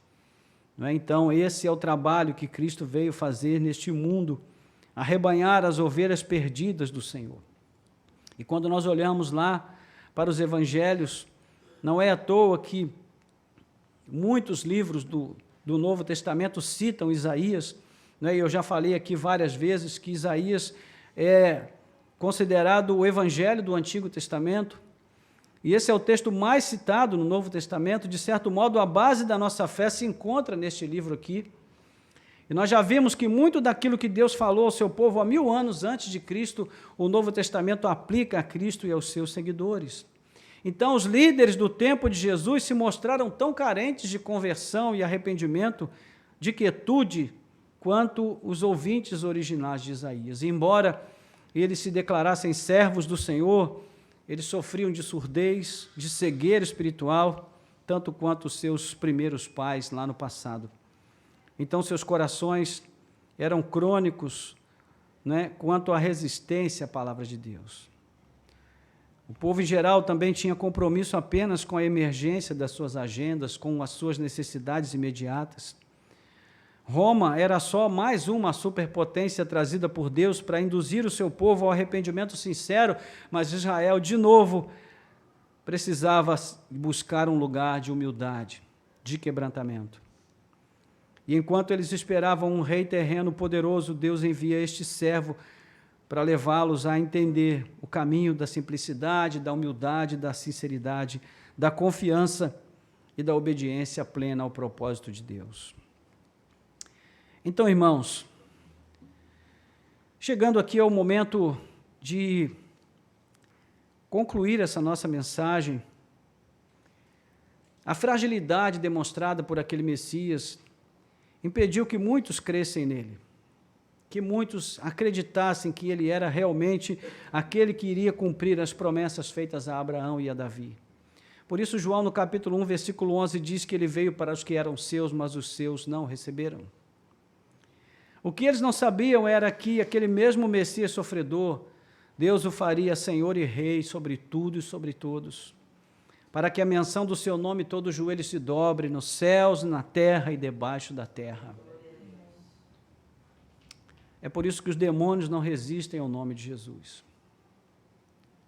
Não é? Então, esse é o trabalho que Cristo veio fazer neste mundo, arrebanhar as ovelhas perdidas do Senhor. E quando nós olhamos lá para os evangelhos, não é à toa que muitos livros do Novo Testamento citam Isaías, né? Eu já falei aqui várias vezes que Isaías é considerado o evangelho do Antigo Testamento, e esse é o texto mais citado no Novo Testamento. De certo modo, a base da nossa fé se encontra neste livro aqui. E nós já vimos que muito daquilo que Deus falou ao seu povo há 1000 anos antes de Cristo, o Novo Testamento aplica a Cristo e aos seus seguidores. Então, os líderes do tempo de Jesus se mostraram tão carentes de conversão e arrependimento, de quietude, quanto os ouvintes originais de Isaías. E embora eles se declarassem servos do Senhor, eles sofriam de surdez, de cegueira espiritual, tanto quanto os seus primeiros pais lá no passado. Então, seus corações eram crônicos, né, quanto à resistência à palavra de Deus. O povo em geral também tinha compromisso apenas com a emergência das suas agendas, com as suas necessidades imediatas. Roma era só mais uma superpotência trazida por Deus para induzir o seu povo ao arrependimento sincero, mas Israel, de novo, precisava buscar um lugar de humildade, de quebrantamento. E enquanto eles esperavam um rei terreno poderoso, Deus envia este servo para levá-los a entender o caminho da simplicidade, da humildade, da sinceridade, da confiança e da obediência plena ao propósito de Deus. Então, irmãos, chegando aqui ao momento de concluir essa nossa mensagem, a fragilidade demonstrada por aquele Messias impediu que muitos crescem nele, que muitos acreditassem que ele era realmente aquele que iria cumprir as promessas feitas a Abraão e a Davi. Por isso, João, no capítulo 1, versículo 11, diz que ele veio para os que eram seus, mas os seus não receberam. O que eles não sabiam era que aquele mesmo Messias sofredor, Deus o faria Senhor e Rei sobre tudo e sobre todos, para que a menção do seu nome todo joelho se dobre nos céus, na terra e debaixo da terra. É por isso que os demônios não resistem ao nome de Jesus,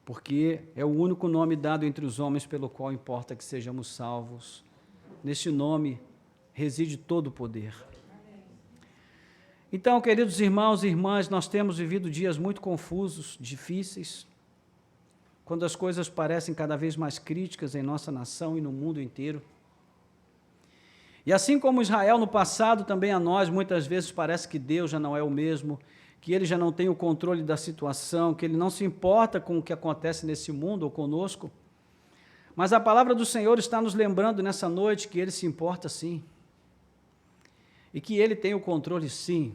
porque é o único nome dado entre os homens pelo qual importa que sejamos salvos. Neste nome reside todo o poder. Então, queridos irmãos e irmãs, nós temos vivido dias muito confusos, difíceis, quando as coisas parecem cada vez mais críticas em nossa nação e no mundo inteiro. E assim como Israel no passado, também a nós muitas vezes parece que Deus já não é o mesmo, que Ele já não tem o controle da situação, que Ele não se importa com o que acontece nesse mundo ou conosco. Mas a palavra do Senhor está nos lembrando nessa noite que Ele se importa sim, e que Ele tem o controle sim.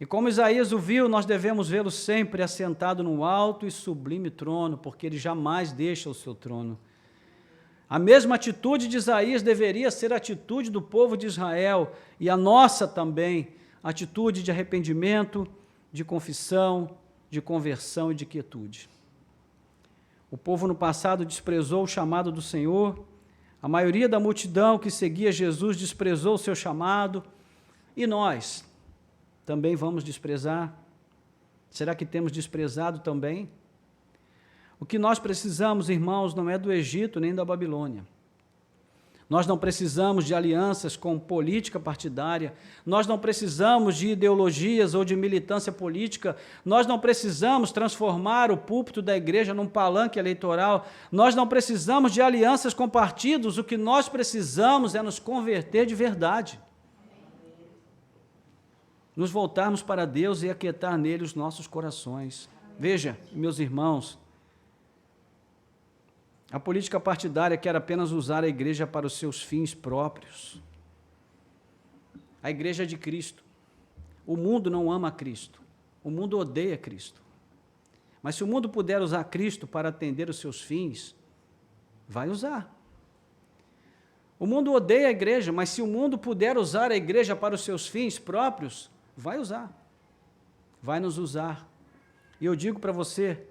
E como Isaías o viu, nós devemos vê-lo sempre assentado no alto e sublime trono, porque Ele jamais deixa o seu trono. A mesma atitude de Isaías deveria ser a atitude do povo de Israel, e a nossa também, atitude de arrependimento, de confissão, de conversão e de quietude. O povo no passado desprezou o chamado do Senhor, a maioria da multidão que seguia Jesus desprezou o seu chamado, e nós também vamos desprezar? Será que temos desprezado também? O que nós precisamos, irmãos, não é do Egito nem da Babilônia. Nós não precisamos de alianças com política partidária, nós não precisamos de ideologias ou de militância política, nós não precisamos transformar o púlpito da igreja num palanque eleitoral, nós não precisamos de alianças com partidos, o que nós precisamos é nos converter de verdade. Nos voltarmos para Deus e aquietar nele os nossos corações. Veja, meus irmãos, a política partidária quer apenas usar a igreja para os seus fins próprios. A igreja é de Cristo. O mundo não ama Cristo. O mundo odeia Cristo. Mas se o mundo puder usar Cristo para atender os seus fins, vai usar. O mundo odeia a igreja, mas se o mundo puder usar a igreja para os seus fins próprios, vai usar. Vai nos usar. E eu digo para você,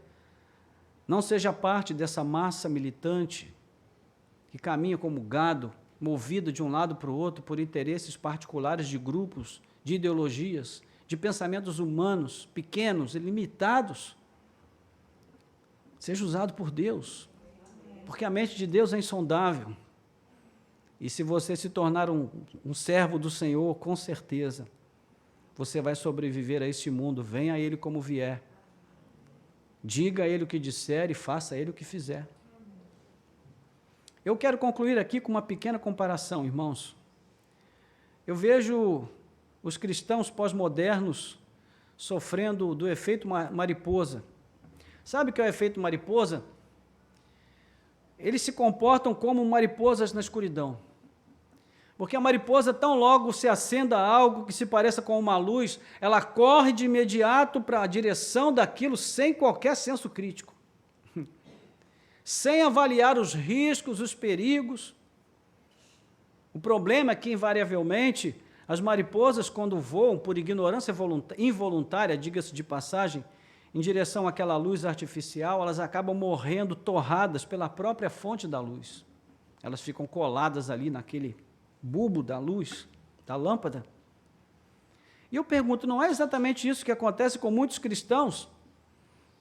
não seja parte dessa massa militante que caminha como gado, movido de um lado para o outro por interesses particulares de grupos, de ideologias, de pensamentos humanos, pequenos e limitados. Seja usado por Deus, porque a mente de Deus é insondável. E se você se tornar um servo do Senhor, com certeza, você vai sobreviver a este mundo, venha a Ele como vier. Diga a Ele o que disser e faça a Ele o que fizer. Eu quero concluir aqui com uma pequena comparação, irmãos. Eu vejo os cristãos pós-modernos sofrendo do efeito mariposa. Sabe o que é o efeito mariposa? Eles se comportam como mariposas na escuridão. Porque a mariposa, tão logo se acenda algo que se pareça com uma luz, ela corre de imediato para a direção daquilo sem qualquer senso crítico. Sem avaliar os riscos, os perigos. O problema é que, invariavelmente, as mariposas, quando voam por ignorância involuntária, diga-se de passagem, em direção àquela luz artificial, elas acabam morrendo torradas pela própria fonte da luz. Elas ficam coladas ali naquele bulbo da luz, da lâmpada. E eu pergunto, não é exatamente isso que acontece com muitos cristãos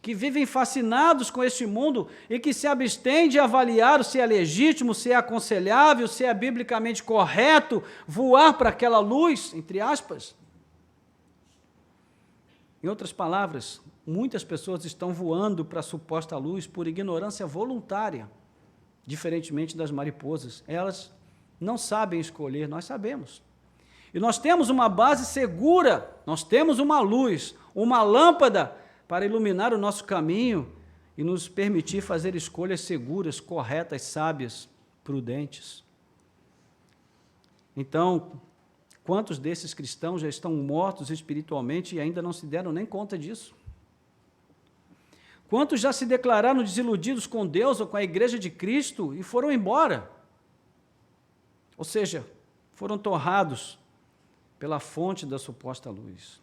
que vivem fascinados com este mundo e que se abstêm de avaliar se é legítimo, se é aconselhável, se é biblicamente correto voar para aquela luz, entre aspas? Em outras palavras, muitas pessoas estão voando para a suposta luz por ignorância voluntária, diferentemente das mariposas. Elas não sabem escolher, nós sabemos. E nós temos uma base segura, nós temos uma luz, uma lâmpada para iluminar o nosso caminho e nos permitir fazer escolhas seguras, corretas, sábias, prudentes. Então, quantos desses cristãos já estão mortos espiritualmente e ainda não se deram nem conta disso? Quantos já se declararam desiludidos com Deus ou com a igreja de Cristo e foram embora? Ou seja, foram torrados pela fonte da suposta luz.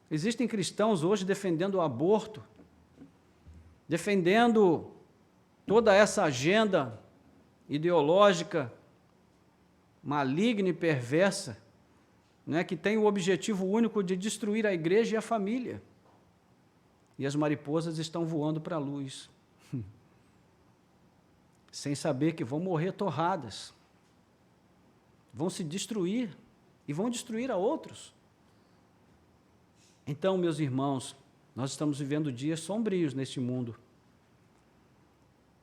Existem cristãos hoje defendendo o aborto, defendendo toda essa agenda ideológica maligna e perversa, né, que tem o objetivo único de destruir a igreja e a família. E as mariposas estão voando para a luz, sem saber que vão morrer torradas. Vão se destruir e vão destruir a outros. Então, meus irmãos, nós estamos vivendo dias sombrios neste mundo,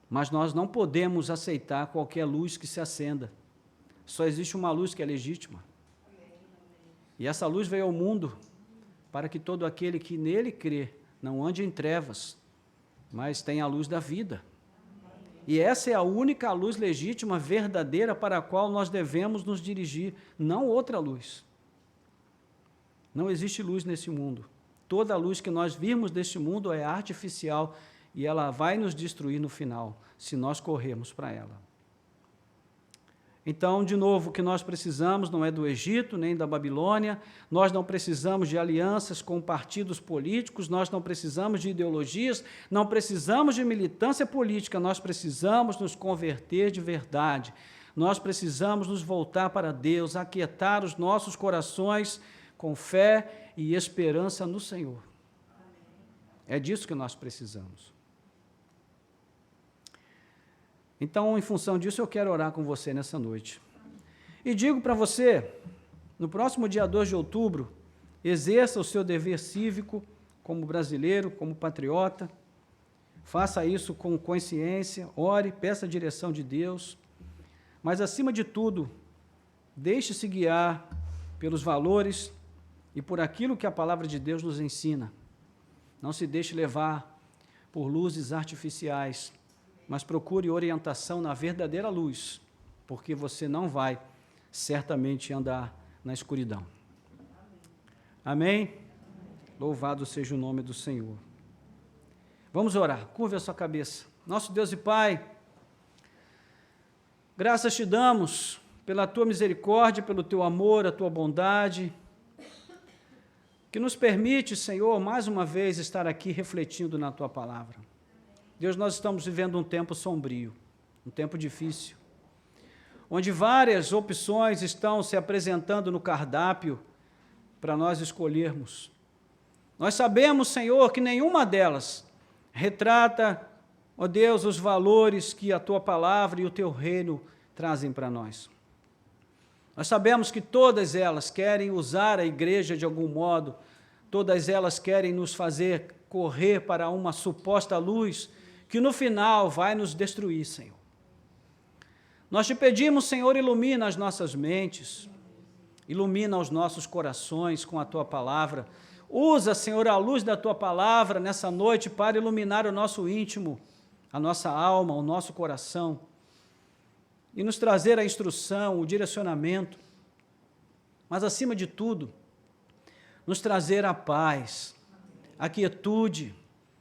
mas nós não podemos aceitar qualquer luz que se acenda. Só existe uma luz que é legítima. E essa luz veio ao mundo para que todo aquele que nele crê não ande em trevas, mas tenha a luz da vida. E essa é a única luz legítima, verdadeira, para a qual nós devemos nos dirigir, não outra luz. Não existe luz nesse mundo. Toda a luz que nós vimos deste mundo é artificial e ela vai nos destruir no final, se nós corrermos para ela. Então, de novo, o que nós precisamos não é do Egito, nem da Babilônia, nós não precisamos de alianças com partidos políticos, nós não precisamos de ideologias, não precisamos de militância política, nós precisamos nos converter de verdade, nós precisamos nos voltar para Deus, aquietar os nossos corações com fé e esperança no Senhor. É disso que nós precisamos. Então, em função disso, eu quero orar com você nessa noite. E digo para você, no próximo dia 2 de outubro, exerça o seu dever cívico como brasileiro, como patriota. Faça isso com consciência, ore, peça a direção de Deus. Mas, acima de tudo, deixe-se guiar pelos valores e por aquilo que a palavra de Deus nos ensina. Não se deixe levar por luzes artificiais, mas procure orientação na verdadeira luz, porque você não vai certamente andar na escuridão. Amém? Louvado seja o nome do Senhor. Vamos orar. Curva a sua cabeça. Nosso Deus e Pai, graças te damos pela tua misericórdia, pelo teu amor, a tua bondade, que nos permite, Senhor, mais uma vez estar aqui refletindo na tua palavra. Deus, nós estamos vivendo um tempo sombrio, um tempo difícil, onde várias opções estão se apresentando no cardápio para nós escolhermos. Nós sabemos, Senhor, que nenhuma delas retrata, ó Deus, os valores que a tua palavra e o teu reino trazem para nós. Nós sabemos que todas elas querem usar a igreja de algum modo, todas elas querem nos fazer correr para uma suposta luz que no final vai nos destruir, Senhor. Nós te pedimos, Senhor, ilumina as nossas mentes, ilumina os nossos corações com a tua palavra. Usa, Senhor, a luz da tua palavra nessa noite para iluminar o nosso íntimo, a nossa alma, o nosso coração, e nos trazer a instrução, o direcionamento, mas, acima de tudo, nos trazer a paz, a quietude,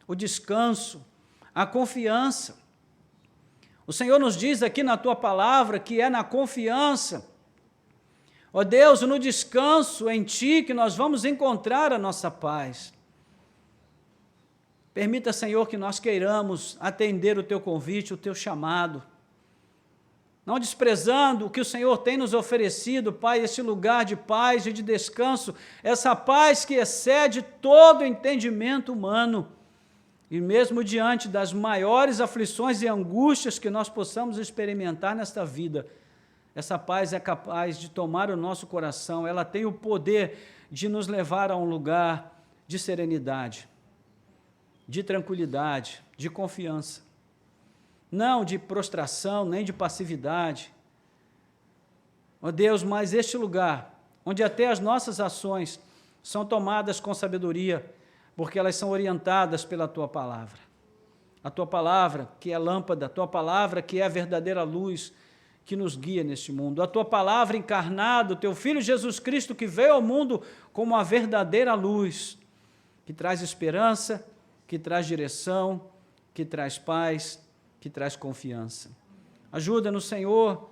o descanso, a confiança. O Senhor nos diz aqui na tua palavra que é na confiança, ó Deus, no descanso em ti que nós vamos encontrar a nossa paz. Permita, Senhor, que nós queiramos atender o teu convite, o teu chamado, não desprezando o que o Senhor tem nos oferecido, Pai, esse lugar de paz e de descanso, essa paz que excede todo entendimento humano, e mesmo diante das maiores aflições e angústias que nós possamos experimentar nesta vida, essa paz é capaz de tomar o nosso coração, ela tem o poder de nos levar a um lugar de serenidade, de tranquilidade, de confiança. Não de prostração, nem de passividade. Ó Deus, mas este lugar, onde até as nossas ações são tomadas com sabedoria, porque elas são orientadas pela tua palavra. A tua palavra que é lâmpada, a tua palavra que é a verdadeira luz que nos guia neste mundo. A tua palavra encarnada, o teu Filho Jesus Cristo que veio ao mundo como a verdadeira luz, que traz esperança, que traz direção, que traz paz, que traz confiança. Ajuda-nos, Senhor,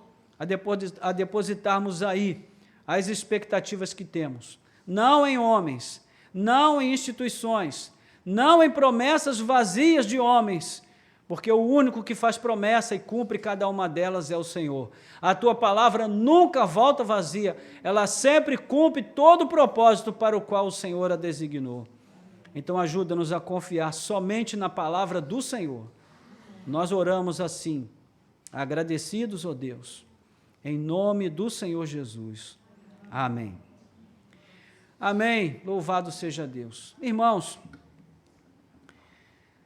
a depositarmos aí as expectativas que temos, não em homens, não em instituições, não em promessas vazias de homens, porque o único que faz promessa e cumpre cada uma delas é o Senhor. A tua palavra nunca volta vazia, ela sempre cumpre todo o propósito para o qual o Senhor a designou. Então ajuda-nos a confiar somente na palavra do Senhor. Nós oramos assim, agradecidos, ó Deus, em nome do Senhor Jesus. Amém. Amém. Louvado seja Deus. Irmãos,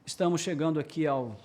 estamos chegando aqui ao